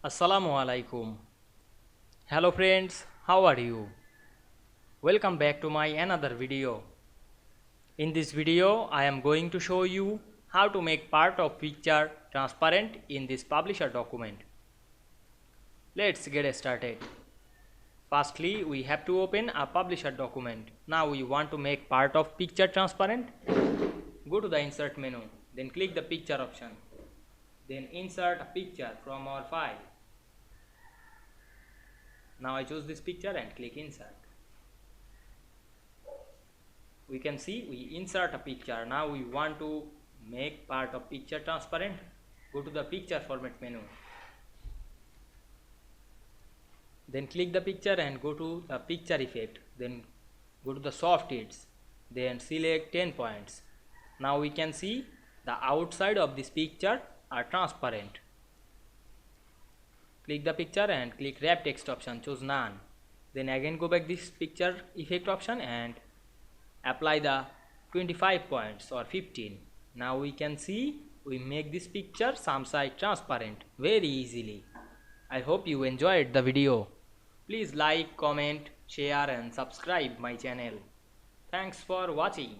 Assalamu Walaikum. Hello friends, how are you? Welcome back to my another video. In this video, I am going to show you how to make part of picture transparent in this publisher document. Let's get started. Firstly, we have to open a publisher document. Now we want to make part of picture transparent. Go to the insert menu, then click the picture option. Then insert a picture from our file. Now I choose this picture and click insert. We can see we insert a picture. Now we want to make part of picture transparent. Go to the picture format menu. Then click the picture and go to the picture effect. Then go to the soft edges. Then select 10 points. Now we can see the outside of this picture are transparent. Click the picture and click wrap text option, choose none. Then again go back this picture effect option and apply the 25 points or 15. Now we can see we make this picture some side transparent very easily. I hope you enjoyed the video. Please like, comment, share and subscribe my channel. Thanks for watching.